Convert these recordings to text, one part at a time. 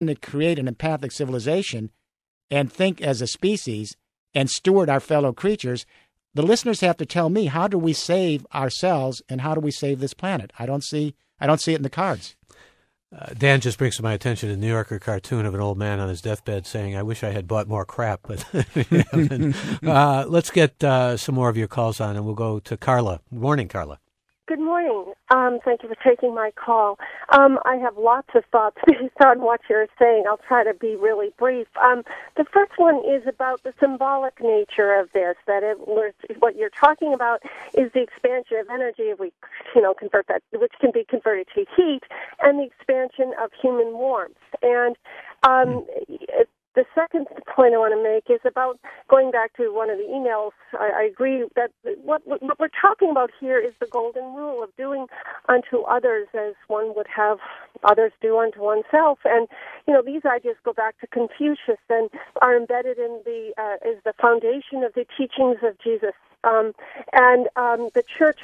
to create an empathic civilization and think as a species and steward our fellow creatures, the listeners have to tell me, how do we save ourselves and how do we save this planet? I don't see it in the cards. Dan just brings to my attention a New Yorker cartoon of an old man on his deathbed saying, "I wish I had bought more crap." But let's get some more of your calls on, and we'll go to Carla. Good morning, Carla. Good morning. Thank you for taking my call. I have lots of thoughts based on what you're saying. I'll try to be really brief. The first one is about the symbolic nature of this, what you're talking about is the expansion of energy, if we convert that, which can be converted to heat, and the expansion of human warmth. And the second point I want to make is about going back to one of the emails. I agree that what we're talking about here is the golden rule of doing unto others as one would have others do unto oneself. And, these ideas go back to Confucius and are embedded in is the foundation of the teachings of Jesus. The church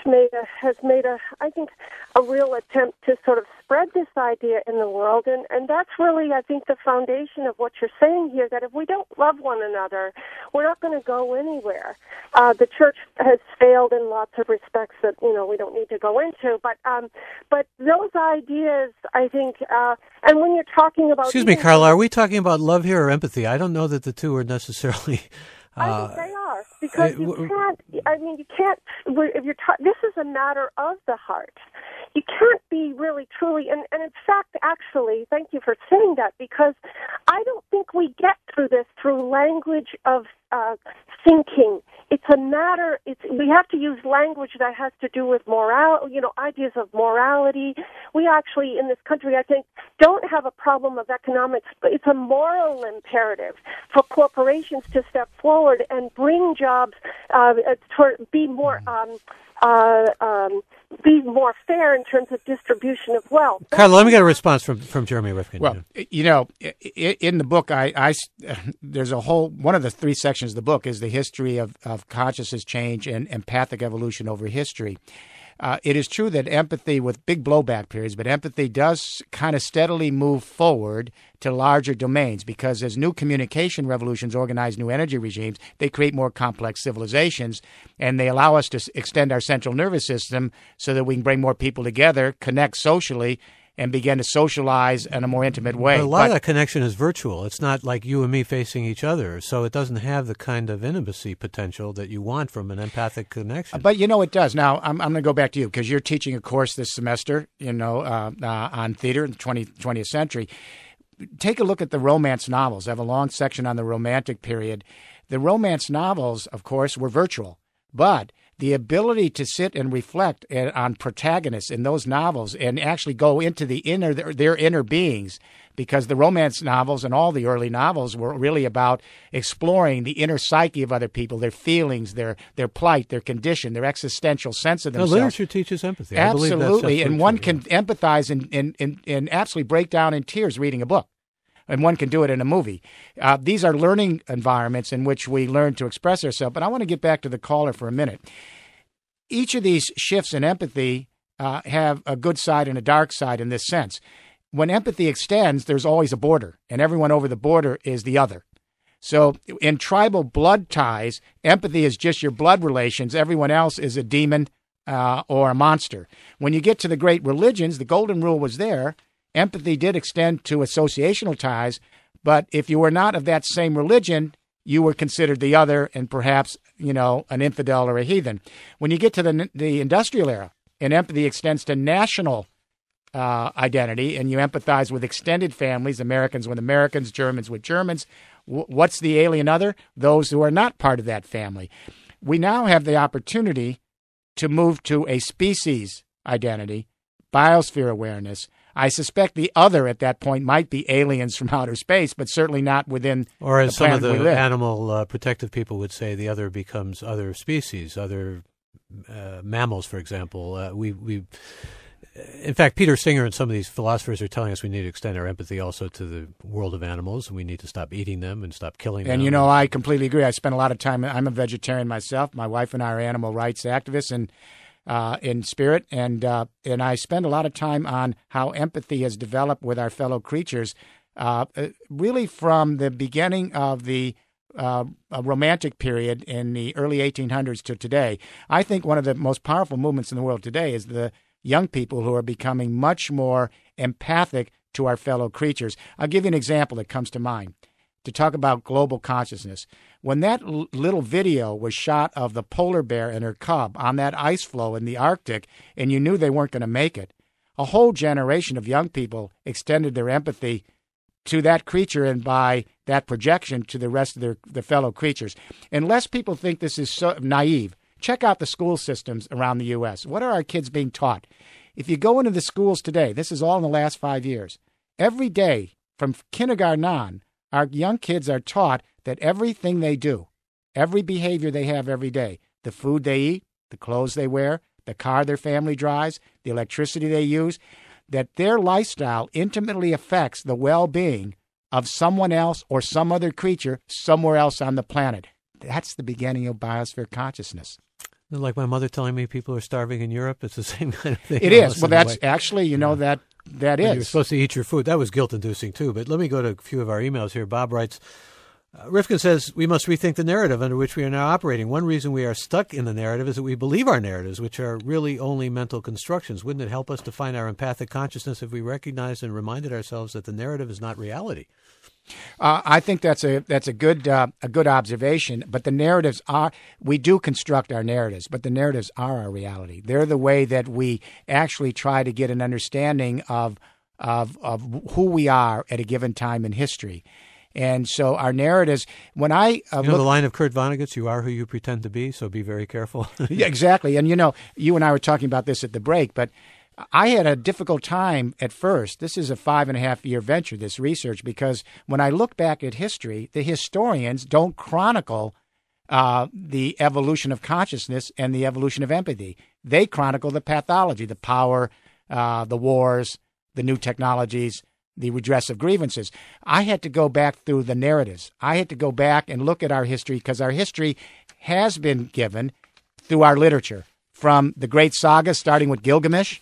has made I think, a real attempt to sort of spread this idea in the world, and that's really, I think, the foundation of what you're saying here, that if we don't love one another, we're not going to go anywhere. The church has failed in lots of respects that, we don't need to go into, but those ideas, I think, and when you're talking about... Excuse me, Carla, are we talking about love here or empathy? I don't know that the two are necessarily... I think they are, because you can't, if you're this is a matter of the heart. You can't be really, truly, and in fact, actually, thank you for saying that, because I don't think we get through this through language of thinking. It's a matter, we have to use language that has to do with ideas of morality. We actually, in this country, I think, don't have a problem of economics, but it's a moral imperative for corporations to step forward and bring jobs, be more fair in terms of distribution of wealth. Carla, let me get a response from Jeremy Rifkin. Well, in the book, there's a whole, one of the three sections of the book is the history of consciousness change and empathic evolution over history. It is true that empathy, with big blowback periods, but empathy does kind of steadily move forward to larger domains, because as new communication revolutions organize new energy regimes, they create more complex civilizations, and they allow us to extend our central nervous system so that we can bring more people together, connect socially, and begin to socialize in a more intimate way. But a lot of that connection is virtual. It's not like you and me facing each other, so it doesn't have the kind of intimacy potential that you want from an empathic connection. But it does. Now, I'm going to go back to you, because you're teaching a course this semester, on theater in the 20th century. Take a look at the romance novels. I have a long section on the Romantic period. The romance novels, of course, were virtual, but the ability to sit and reflect on protagonists in those novels and actually go into their inner beings, because the romance novels and all the early novels were really about exploring the inner psyche of other people, their feelings, their plight, their condition, their existential sense of themselves. Literature teaches empathy. Absolutely, and one can empathize and absolutely break down in tears reading a book. And one can do it in a movie. These are learning environments in which we learn to express ourselves. But I want to get back to the caller for a minute. Each of these shifts in empathy have a good side and a dark side in this sense. When empathy extends, there's always a border, and everyone over the border is the other. So in tribal blood ties, empathy is just your blood relations. Everyone else is a demon or a monster. When you get to the great religions, the golden rule was there. Empathy did extend to associational ties, but if you were not of that same religion, you were considered the other and perhaps, an infidel or a heathen. When you get to the industrial era, and empathy extends to national identity, and you empathize with extended families, Americans with Americans, Germans with Germans, what's the alien other? Those who are not part of that family. We now have the opportunity to move to a species identity, biosphere awareness. I suspect the other at that point might be aliens from outer space, but certainly not within or as the some of planet we the live. animal protective people would say, the other becomes other species, other mammals, for example. In fact, Peter Singer and some of these philosophers are telling us we need to extend our empathy also to the world of animals, and we need to stop eating them and stop killing them. And, I completely agree. I spent a lot of time. I'm a vegetarian myself. My wife and I are animal rights activists, and in spirit, and I spend a lot of time on how empathy has developed with our fellow creatures really from the beginning of the Romantic period in the early 1800s to today. I think one of the most powerful movements in the world today is the young people who are becoming much more empathic to our fellow creatures. I'll give you an example that comes to mind to talk about global consciousness. When that little video was shot of the polar bear and her cub on that ice floe in the Arctic, and you knew they weren't going to make it, a whole generation of young people extended their empathy to that creature and by that projection to the rest of their fellow creatures. Unless people think this is so naive, check out the school systems around the U.S. What are our kids being taught? If you go into the schools today, this is all in the last 5 years, every day from kindergarten on, our young kids are taught that everything they do, every behavior they have every day, the food they eat, the clothes they wear, the car their family drives, the electricity they use, that their lifestyle intimately affects the well-being of someone else or some other creature somewhere else on the planet. That's the beginning of biosphere consciousness. Like my mother telling me people are starving in Europe, it's the same kind of thing. It is. Well, that's actually, that is. You're supposed to eat your food. That was guilt-inducing, too. But let me go to a few of our emails here. Bob writes, Rifkin says, we must rethink the narrative under which we are now operating. One reason we are stuck in the narrative is that we believe our narratives, which are really only mental constructions. Wouldn't it help us to find our empathic consciousness if we recognized and reminded ourselves that the narrative is not reality? I think that's a good observation. But the narratives we do construct our narratives, but the narratives are our reality. They're the way that we actually try to get an understanding of who we are at a given time in history. And so our narratives, when I the line of Kurt Vonnegut's, you are who you pretend to be, so be very careful. Yeah, exactly. And, you and I were talking about this at the break, but I had a difficult time at first. This is a 5.5-year venture, this research, because when I look back at history, the historians don't chronicle the evolution of consciousness and the evolution of empathy. They chronicle the pathology, the power, the wars, the new technologies, the redress of grievances. I had to go back through the narratives. I had to go back and look at our history because our history has been given through our literature, from the great sagas starting with Gilgamesh